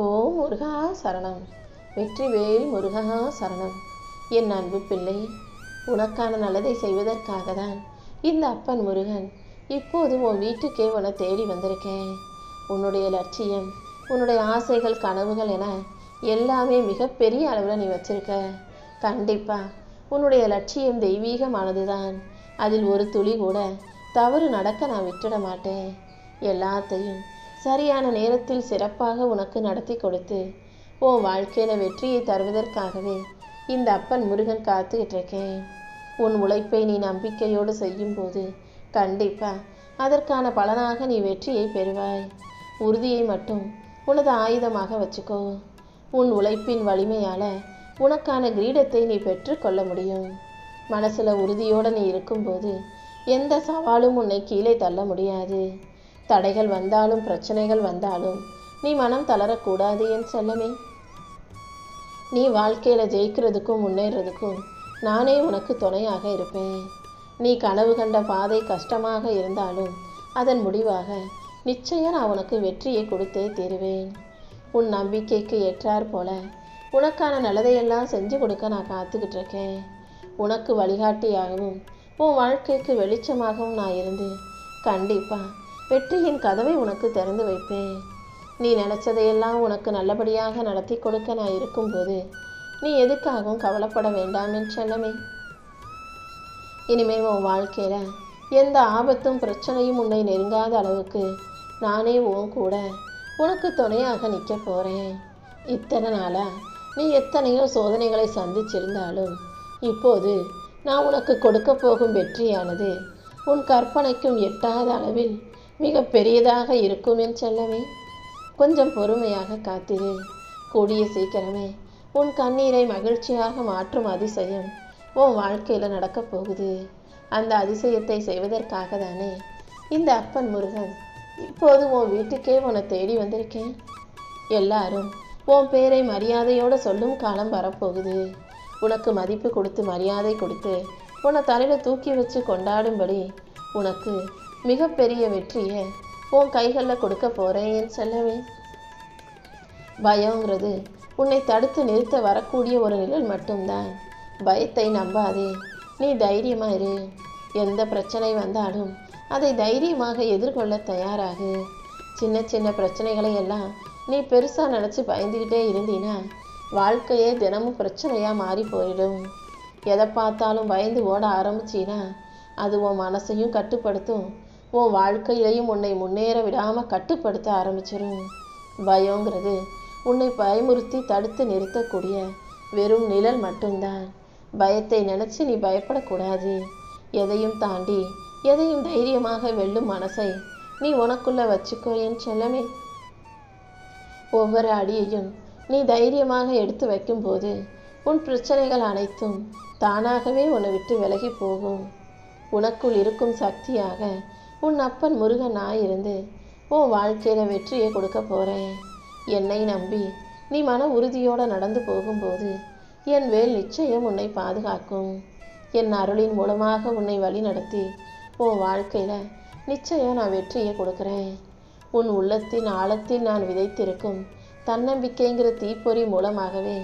ஓம் முருகா சரணம். வெற்றிவேல் முருகா சரணம். என் அன்பு பிள்ளை, உனக்கான நல்லதை செய்வதற்காக தான் இந்த அப்பன் முருகன் இப்போது உன் வீட்டுக்கே உன்னை தேடி வந்திருக்கேன். உன்னுடைய லட்சியம், உன்னுடைய ஆசைகள், கனவுகள் என எல்லாமே மிகப்பெரிய அளவில் நீ வச்சிருக்க. கண்டிப்பாக உன்னுடைய லட்சியம் தெய்வீகமானது தான். அதில் ஒரு துளி கூட தவறு நடக்க நான் விட்டுட மாட்டேன். எல்லாத்தையும் சரியான நேரத்தில் சிறப்பாக உனக்கு நடத்தி கொடுத்து உன் வாழ்க்கையில் வெற்றியை தருவதற்காகவே இந்த அப்பன் முருகன் காத்துக்கிட்டு இருக்கேன். உன் உழைப்பை நீ நம்பிக்கையோடு செய்யும்போது கண்டிப்பாக அதற்கான பலனாக நீ வெற்றியை பெறுவாய். உறுதியை மட்டும் உனது ஆயுதமாக வச்சுக்கோ. உன் உழைப்பின் வலிமையால் உனக்கான கிரீடத்தை நீ பெற்றுக்கொள்ள முடியும். மனசில் உறுதியோடு நீ இருக்கும்போது எந்த சவாலும் உன்னை கீழே தள்ள முடியாது. தடைகள் வந்தாலும் பிரச்சனைகள் வந்தாலும் நீ மனம் தளரக்கூடாது என் செல்லமே. நீ வாழ்க்கையில் ஜெயிக்கிறதுக்கும் முன்னேறதுக்கும் நானே உனக்கு துணையாக இருப்பேன். நீ கனவு கண்ட பாதை கஷ்டமாக இருந்தாலும் அதன் முடிவாக நிச்சயம் நான் உனக்கு வெற்றியை கொடுத்தே தீருவேன். உன் நம்பிக்கைக்கு ஏற்றார் போல உனக்கான நல்லதையெல்லாம் செஞ்சு கொடுக்க நான் காத்துக்கிட்டு இருக்கேன். உனக்கு வழிகாட்டியாகவும் உன் வாழ்க்கைக்கு வெளிச்சமாகவும் நான் இருந்து கண்டிப்பாக வெற்றியின் கதவை உனக்கு திறந்து வைப்பேன். நீ நினச்சதையெல்லாம் உனக்கு நல்லபடியாக நடத்தி கொடுக்க நான் இருக்கும்போது நீ எதுக்காகவும் கவலைப்பட வேண்டாம் என் செல்லமே. இனிமேல் உன் வாழ்க்கையில் எந்த ஆபத்தும் பிரச்சனையும் உன்னை நெருங்காத அளவுக்கு நானே உன் கூட உனக்கு துணையாக நிற்க போகிறேன். இத்தனை நாளாக நீ எத்தனையோ சோதனைகளை சந்திச்சிருந்தாலும் இப்போது நான் உனக்கு கொடுக்க போகும் வெற்றியானது உன் கற்பனைக்கும் எட்டாத அளவில் மிக பெரியதாக இருக்கும் என் செல்லமே. கொஞ்சம் பொறுமையாக காத்திரு. கூடிய சீக்கிரமே உன் கண்ணீரை மகிழ்ச்சியாக மாற்றும் அதிசயம் உன் வாழ்க்கையில் நடக்கப் போகுது. அந்த அதிசயத்தை செய்வதற்காக தானே இந்த அப்பன் முருகன் இப்போது உன் வீட்டுக்கே உன்னை தேடி வந்திருக்கேன். எல்லாரும் உன் பேரை மரியாதையோடு சொல்லும் காலம் வரப்போகுது. உனக்கு மதிப்பு கொடுத்து மரியாதை கொடுத்து உன்னை தலையில் தூக்கி வச்சு கொண்டாடும்படி உனக்கு மிகப்பெரிய வெற்றியை உன் கைகளில் கொடுக்க போகிறேன் என் செல்லவே. பயங்கிறது உன்னை தடுத்து நிறுத்த வரக்கூடிய ஒரு நிழல் மட்டும்தான். பயத்தை நம்பாதே, நீ தைரியமாக இரு. எந்த பிரச்சனை வந்தாலும் அதை தைரியமாக எதிர்கொள்ள தயாராகு. சின்ன சின்ன பிரச்சனைகளை எல்லாம் நீ பெருசாக நினச்சி பயந்துக்கிட்டே இருந்தீன்னா வாழ்க்கையே தினமும் பிரச்சனையாக மாறி போயிடும். எதை பார்த்தாலும் பயந்து ஓட ஆரம்பிச்சின்னா அது உன் மனசையும் கட்டுப்படுத்தும், உன் வாழ்க்கையிலையும் உன்னை முன்னேற விடாமல் கட்டுப்படுத்த ஆரம்பிச்சிடும். பயங்கிறது உன்னை பயமுறுத்தி தடுத்து நிறுத்தக்கூடிய வெறும் நிழல் மட்டும்தான். பயத்தை நினச்சி நீ பயப்படக்கூடாது. எதையும் தாண்டி எதையும் தைரியமாக வெல்லும் மனசை நீ உனக்குள்ளே வச்சுக்கோ என் செல்லமே. ஒவ்வொரு அடியையும் நீ தைரியமாக எடுத்து வைக்கும்போது உன் பிரச்சனைகள் அனைத்தும் தானாகவே உன்னை விட்டு விலகி போகும். உனக்குள் இருக்கும் சக்தியாக உன் அப்பன் முருகன் நான் இருந்து உன் வாழ்க்கையில் வெற்றியை கொடுக்க போகிறேன். என்னை நம்பி நீ மன உறுதியோடு நடந்து போகும்போது என் வேல் நிச்சயம் உன்னை பாதுகாக்கும். என் அருளின் மூலமாக உன்னை வழி நடத்தி உன் வாழ்க்கையில் நிச்சயம் நான் வெற்றியை கொடுக்குறேன். உன் உள்ளத்தின் ஆழத்தில் நான் விதைத்திருக்கும் தன்னம்பிக்கைங்கிற தீப்பொறி மூலமாகவே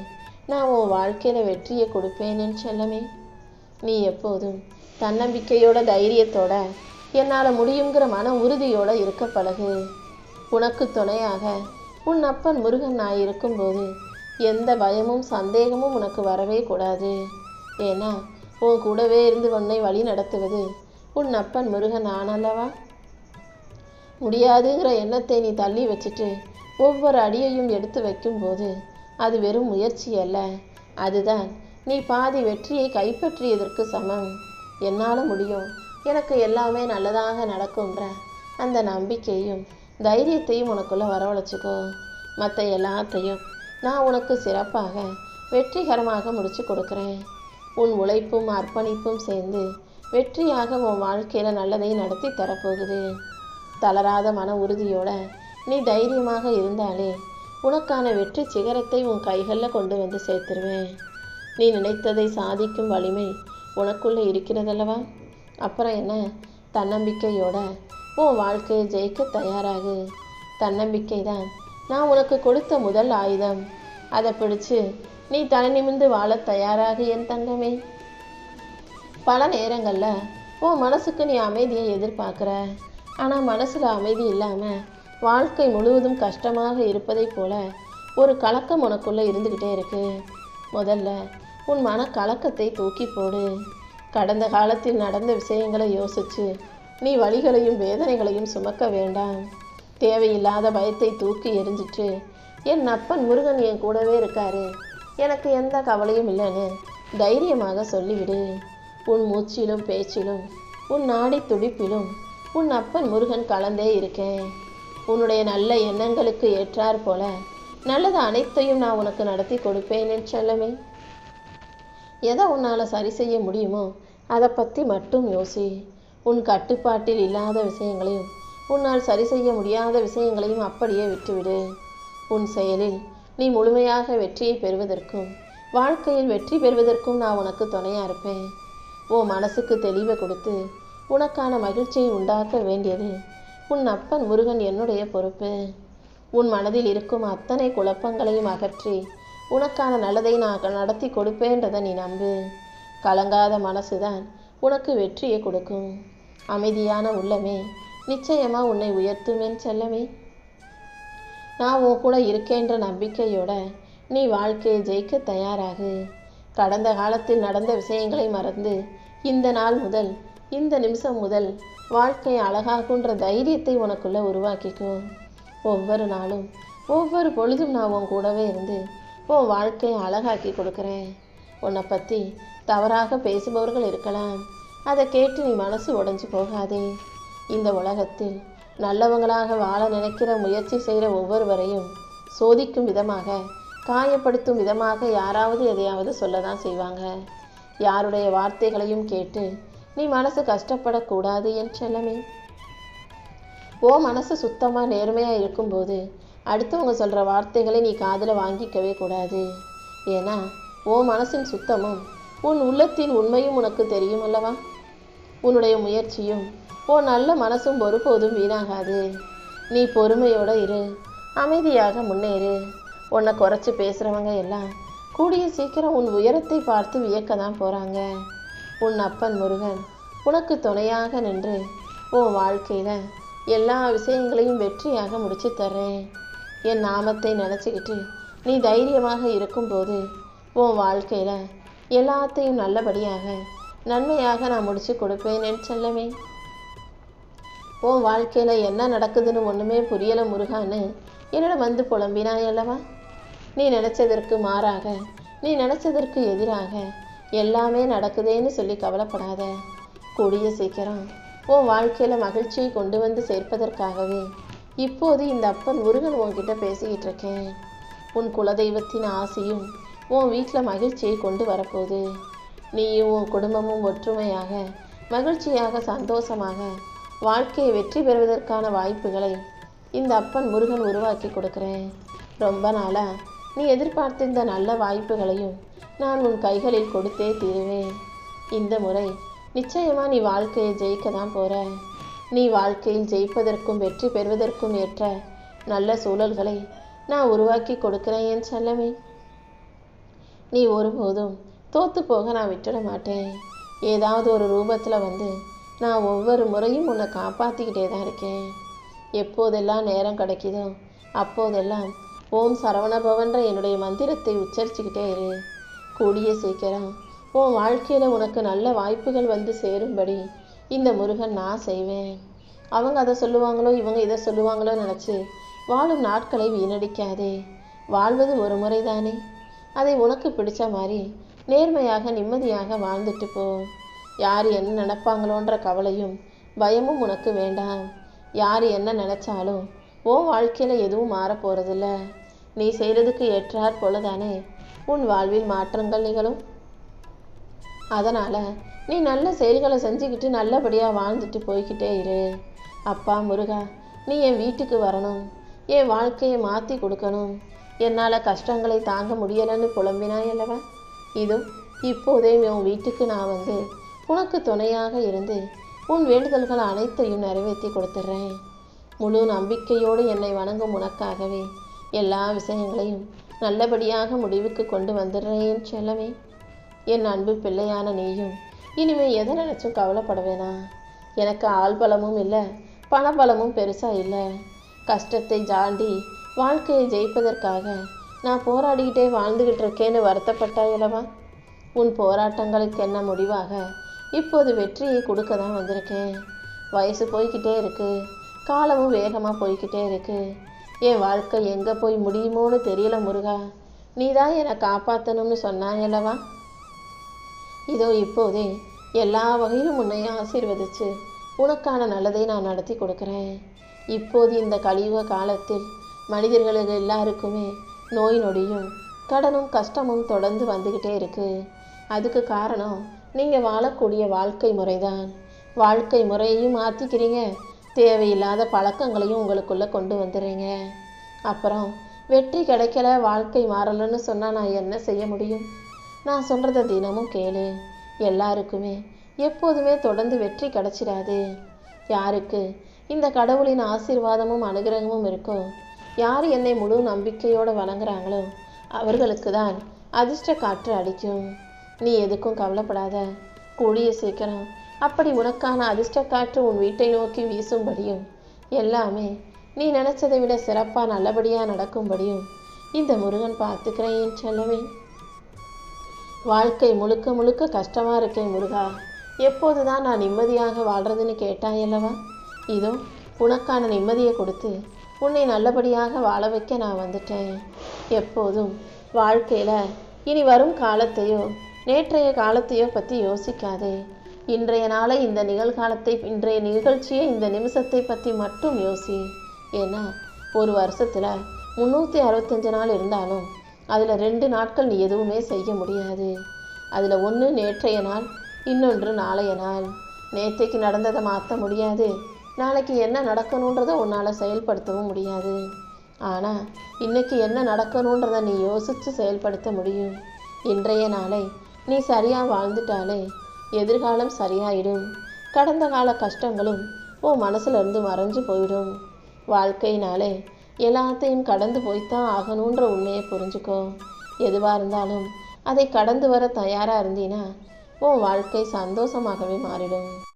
நான் உன் வாழ்க்கையில் வெற்றியை கொடுப்பேன் என் செல்லமே. நீ எப்போதும் தன்னம்பிக்கையோட தைரியத்தோட என்னால் முடியுங்கிற மன உறுதியோடு இருக்க பழகு. உனக்கு துணையாக உன் அப்பன் முருகன் நான் இருக்கும்போது எந்த பயமும் சந்தேகமும் உனக்கு வரவே கூடாது. ஏன்னா உன் கூடவே இருந்து உன்னை வழி நடத்துவது உன் அப்பன் முருகன் நான் அல்லவா. முடியாதுங்கிற எண்ணத்தை நீ தள்ளி வச்சுட்டு ஒவ்வொரு அடியையும் எடுத்து வைக்கும்போது அது வெறும் முயற்சி அல்ல, அதுதான் நீ பாதி வெற்றியை கைப்பற்றியதற்கு சமம். என்னால் முடியும், எனக்கு எல்லாமே நல்லதாக நடக்கும்ன்ற அந்த நம்பிக்கையும் தைரியத்தையும் உனக்குள்ளே வரவழைச்சிக்கோ. மற்ற எல்லாத்தையும் நான் உனக்கு சிறப்பாக வெற்றிகரமாக முடித்து கொடுக்குறேன். உன் உழைப்பும் அர்ப்பணிப்பும் சேர்ந்து வெற்றியாக உன் வாழ்க்கையில் நல்லதை நடத்தி தரப்போகுது. தளராத மன உறுதியோட நீ தைரியமாக இருந்தாலே உனக்கான வெற்றி சிகரத்தை உன் கைகளில் கொண்டு வந்து சேர்த்துருவேன். நீ நினைத்ததை சாதிக்கும் வலிமை உனக்குள்ளே இருக்கிறதல்லவா. அப்புறம் என்ன, தன்னம்பிக்கையோட உன் வாழ்க்கையை ஜெயிக்க தயாராகு. தன்னம்பிக்கை தான் நான் உனக்கு கொடுத்த முதல் ஆயுதம். அதை பிடிச்சு நீ தலை நிமிர்ந்து வாழ தயாராக என் தங்கமே. பல நேரங்களில் உன் மனசுக்கு நீ அமைதியை எதிர்பார்க்குற. ஆனால் மனசில் அமைதி இல்லாமல் வாழ்க்கை முழுவதும் கஷ்டமாக இருப்பதை போல ஒரு கலக்கம் உனக்குள்ளே இருந்துக்கிட்டே இருக்கு. முதல்ல உன் மன கலக்கத்தை தூக்கி போடு. கடந்த காலத்தில் நடந்த விஷயங்களை யோசிச்சு நீ வலிகளையும் வேதனைகளையும் சுமக்க வேண்டாம். தேவையில்லாத பயத்தை தூக்கி எரிஞ்சிட்டு என் அப்பன் முருகன் என் கூடவே இருக்காரு, எனக்கு எந்த கவலையும் இல்லைன்னு தைரியமாக சொல்லிவிடு. உன் மூச்சிலும் பேச்சிலும் உன் நாடி துடிப்பிலும் உன் அப்பன் முருகன் கலந்தே இருக்கேன். உன்னுடைய நல்ல எண்ணங்களுக்கு ஏற்றார் போல நல்லது அனைத்தையும் நான் உனக்கு நடத்தி கொடுப்பேன் என் செல்லமே. எதை உன்னால் சரி செய்ய முடியுமோ அதை பற்றி மட்டும் யோசி. உன் கட்டுப்பாட்டில் இல்லாத விஷயங்களையும் உன்னால் சரி செய்ய முடியாத விஷயங்களையும் அப்படியே விட்டுவிடு. உன் செயலில் நீ முழுமையாக வெற்றியை பெறுவதற்கும் வாழ்க்கையில் வெற்றி பெறுவதற்கும் நான் உனக்கு துணையாக இருப்பேன். உன் மனசுக்கு தெளிவை கொடுத்து உனக்கான மகிழ்ச்சியை உண்டாக்க வேண்டியது உன் அப்பன் முருகன் என்னுடைய பொறுப்பு. உன் மனதில் இருக்கும் அத்தனை குழப்பங்களையும் அகற்றி உனக்கான நல்லதை நான் நடத்தி கொடுப்பேன்றதை நீ நம்பு. கலங்காத மனசுதான் உனக்கு வெற்றியை கொடுக்கும். அமைதியான உள்ளமே நிச்சயமாக உன்னை உயர்த்தும் என் செல்லமே. நான் உன் கூட இருக்கேன்ற நம்பிக்கையோட நீ வாழ்க்கையை ஜெயிக்க தயாராகு. கடந்த காலத்தில் நடந்த விஷயங்களை மறந்து இந்த நாள் முதல் இந்த நிமிஷம் முதல் வாழ்க்கை அழகாகுன்ற தைரியத்தை உனக்குள்ள உருவாக்கிக்கோ. ஒவ்வொரு நாளும் ஒவ்வொரு பொழுதும் நான் உன் கூடவே இருந்து உன் வாழ்க்கையை அழகாக்கி கொடுக்குறேன். உன்னை பற்றி தவறாக பேசுபவர்கள் இருக்கலாம், அதை கேட்டு நீ மனசு உடைஞ்சு போகாதே. இந்த உலகத்தில் நல்லவங்களாக வாழ நினைக்கிற முயற்சி செய்கிற ஒவ்வொருவரையும் சோதிக்கும் விதமாக காயப்படுத்தும் விதமாக யாராவது எதையாவது சொல்ல தான் செய்வாங்க. யாருடைய வார்த்தைகளையும் கேட்டு நீ மனசு கஷ்டப்படக்கூடாது என் செல்லமே. ஓ மனசு சுத்தமாக நேர்மையாக இருக்கும்போது அடுத்தவங்க சொல்கிற வார்த்தைகளை நீ காதில் வாங்கிக்கவே கூடாது. ஏன்னா ஓ மனசின் சுத்தமும் உன் உள்ளத்தின் உண்மையும் உனக்கு தெரியும் அல்லவா. உன்னுடைய முயற்சியும் ஓ நல்ல மனசும் ஒருபோதும் வீணாகாது. நீ பொறுமையோடு இரு, அமைதியாக முன்னேறு. உன்னை குறைச்சி பேசுகிறவங்க எல்லாம் கூடிய சீக்கிரம் உன் உயரத்தை பார்த்து வியக்க தான் போகிறாங்க. உன் அப்பன் முருகன் உனக்கு துணையாக நின்று உன் வாழ்க்கையில் எல்லா விஷயங்களையும் வெற்றியாக முடிச்சு தர்றேன். என் நாமத்தை நினச்சிக்கிட்டு நீ தைரியமாக இருக்கும்போது உன் வாழ்க்கையில் எல்லாத்தையும் நல்லபடியாக நன்மையாக நான் முடிச்சு கொடுப்பேன் என் செல்லமே. உன் வாழ்க்கையில் என்ன நடக்குதுன்னு ஒன்றுமே புரியலை முருகான்னு என்னிடம் வந்து புலம்பினாய் அல்லவா. நீ நினச்சதற்கு மாறாக, நீ நினச்சதற்கு எதிராக எல்லாமே நடக்குதேன்னு சொல்லி கவலைப்படாத. கூடிய சீக்கிரம் உன் வாழ்க்கையில் மகிழ்ச்சியை கொண்டு வந்து சேர்ப்பதற்காகவே இப்போது இந்த அப்பன் முருகன் உன்கிட்ட பேசிக்கிட்டு இருக்கேன். உன் குலதெய்வத்தின் ஆசையும் உன் வீட்டில் மகிழ்ச்சியை கொண்டு வரப்போகுது. நீயும் உன் குடும்பமும் ஒற்றுமையாக மகிழ்ச்சியாக சந்தோஷமாக வாழ்க்கையை வெற்றி பெறுவதற்கான வாய்ப்புகளை இந்த அப்பன் முருகன் உருவாக்கி கொடுக்குறேன். ரொம்ப நாளாக நீ எதிர்பார்த்திருந்த நல்ல வாய்ப்புகளையும் நான் உன் கைகளில் கொடுத்தே தீருவேன். இந்த முறை நிச்சயமாக நீ வாழ்க்கையை ஜெயிக்க தான் போகிற. நீ வாழ்க்கையில் ஜெயிப்பதற்கும் வெற்றி பெறுவதற்கும் ஏற்ற நல்ல சூழல்களை நான் உருவாக்கி கொடுக்குறேன் என் செல்லமே. நீ ஒருபோதும் தோற்று போக நான் விட்டுட மாட்டேன். ஏதாவது ஒரு ரூபத்தில் வந்து நான் ஒவ்வொரு முறையும் உன்னை காப்பாற்றிக்கிட்டே தான் இருக்கேன். எப்போதெல்லாம் நேரம் கிடைக்குதோ அப்போதெல்லாம் ஓம் சரவணபவன்ற என்னுடைய மந்திரத்தை உச்சரிச்சுக்கிட்டே இரு. கூடிய சீக்கிரம் உன் வாழ்க்கையில் உனக்கு நல்ல வாய்ப்புகள் வந்து சேரும்படி இந்த முருகன் நான் செய்வேன். அவங்க அதை சொல்லுவாங்களோ இவங்க இதை சொல்லுவாங்களோ நினச்சி வாழும் நாட்களை வீணடிக்காதே. வாழ்வது ஒரு முறை தானே, அதை உனக்கு பிடிச்ச மாதிரி நேர்மையாக நிம்மதியாக வாழ்ந்துட்டு போ. யார் என்ன நினைப்பாங்களோன்ற கவலையும் பயமும் உனக்கு வேண்டாம். யார் என்ன நினச்சாலும் உன் வாழ்க்கையில் எதுவும் மாறப்போகிறதில்ல. நீ செய்கிறதுக்கு ஏற்றாற் போல தானே உன் வாழ்வில் மாற்றங்கள் நிகழும். அதனால் நீ நல்ல செயல்களை செஞ்சுக்கிட்டு நல்லபடியாக வாழ்ந்துட்டு போய்கிட்டே இரு. அப்பா முருகா, நீ என் வீட்டுக்கு வரணும், என் வாழ்க்கையை மாற்றி கொடுக்கணும். என்னால் கஷ்டங்களை தாங்க முடியலைன்னு புலம்பினாய் அல்லவா. இதோ இப்போதே உன் வீட்டுக்கு நான் வந்து உனக்கு துணையாக இருந்து உன் வேண்டுதல்கள் அனைத்தையும் நிறைவேற்றி கொடுத்துட்றேன். முழு நம்பிக்கையோடு என்னை வணங்கும் உனக்காகவே எல்லா விஷயங்களையும் நல்லபடியாக முடிவுக்கு கொண்டு வந்துடுறேன் செல்லமே. என் அன்பு பிள்ளையான நீயும் இனிமே எதை நினச்சும் கவலைப்பட வேணாம். எனக்கு ஆள் பலமும் இல்லை, பணபலமும் பெருசாக இல்லை. கஷ்டத்தை தாண்டி வாழ்க்கையை ஜெயிப்பதற்காக நான் போராடிக்கிட்டே வாழ்ந்துக்கிட்டு இருக்கேன்னு வருத்தப்பட்டாயல்லவா? உன் போராட்டங்களுக்கு என்ன முடிவாக இப்போது வெற்றியை கொடுக்க தான் வந்திருக்கேன். வயசு போய்கிட்டே இருக்கு, காலமும் வேகமாக போய்கிட்டே இருக்கு. என் வாழ்க்கை எங்கே போய் முடியுமோன்னு தெரியல முருகா. நீ தான் என்னை காப்பாற்றணும்னு சொன்னாயல்லவா? இதோ இப்போதே எல்லா வகையிலும் உன்னை ஆசீர்வதிச்சு உனக்கான நல்லதை நான் நடத்தி கொடுக்குறேன். இப்போது இந்த கலியுக காலத்தில் மனிதர்களுக்கு எல்லாருக்குமே நோய் நொடியும் கடனும் கஷ்டமும் தொடர்ந்து வந்துக்கிட்டே இருக்கு. அதுக்கு காரணம் நீங்கள் வாழக்கூடிய வாழ்க்கை முறைதான். வாழ்க்கை முறையையும் மாற்றிக்கிறீங்க, தேவையில்லாத பழக்கங்களையும் உங்களுக்குள்ளே கொண்டு வந்துடுறீங்க. அப்புறம் வெற்றி கிடைக்கல, வாழ்க்கை மாறலன்னு சொன்னால் நான் என்ன செய்ய முடியும்? நான் சொல்கிறத தினமும் கேளு. எல்லாருக்குமே எப்போதுமே தொடர்ந்து வெற்றி கிடைச்சிடாது. யாருக்கு இந்த கடவுளின் ஆசீர்வாதமும் அனுகிரகமும் இருக்கோ, யார் என்னை முழு நம்பிக்கையோடு வணங்குறாங்களோ அவர்களுக்கு தான் அதிர்ஷ்ட காற்று அடிக்கும். நீ எதுக்கும் கவலைப்படாத. கூடிய சீக்கிரம் அப்படி உனக்கான அதிர்ஷ்ட காற்று உன் வீட்டை நோக்கி வீசும்படியும் எல்லாமே நீ நினச்சதை விட சிறப்பாக நல்லபடியாக நடக்கும்படியும் இந்த முருகன் பார்த்துக்கிறேன் என் செல்லவே. வாழ்க்கை முழுக்க முழுக்க கஷ்டமாக இருக்கேன் முருகா, எப்போது தான் நான் நிம்மதியாக வாழ்கிறதுன்னு கேட்டாயல்லவா? இதோ உனக்கான நிம்மதியை கொடுத்து உன்னை நல்லபடியாக வாழ வைக்க நான் வந்துட்டேன். எப்போதும் வாழ்க்கையில் இனி வரும் காலத்தையோ நேற்றைய காலத்தையோ பற்றி யோசிக்காதே. இன்றைய நாளை, இந்த நிகழ்காலத்தை, இன்றைய நிகழ்ச்சியை, இந்த நிமிஷத்தை பற்றி மட்டும் யோசி. ஏன்னா ஒரு வருஷத்தில் 365 நாள் இருந்தாலும் அதில் 2 நாட்கள் நீ எதுவுமே செய்ய முடியாது. அதில் ஒன்று நேற்றைய நாள், இன்னொன்று நாளைய நாள். நேற்றைக்கு நடந்ததை மாற்ற முடியாது, நாளைக்கு என்ன நடக்கணுன்றதை உன்னால் செயல்படுத்தவும் முடியாது. ஆனால் இன்னைக்கு என்ன நடக்கணுன்றதை நீ யோசித்து செயல்படுத்த முடியும். இன்றைய நாளை நீ சரியாக வாழ்ந்துட்டாலே எதிர்காலம் சரியாயிடும். கடந்த கால கஷ்டங்களும் உன் மனசுலேருந்து மறைஞ்சு போயிடும். வாழ்க்கையினாலே எல்லாத்தையும் கடந்து போய்த்தான் ஆகணுன்ற உண்மையை புரிஞ்சுக்கோ. எதுவாக இருந்தாலும் அதை கடந்து வர தயாராக இருந்தீன்னா உன் வாழ்க்கை சந்தோஷமாகவே மாறிடும்.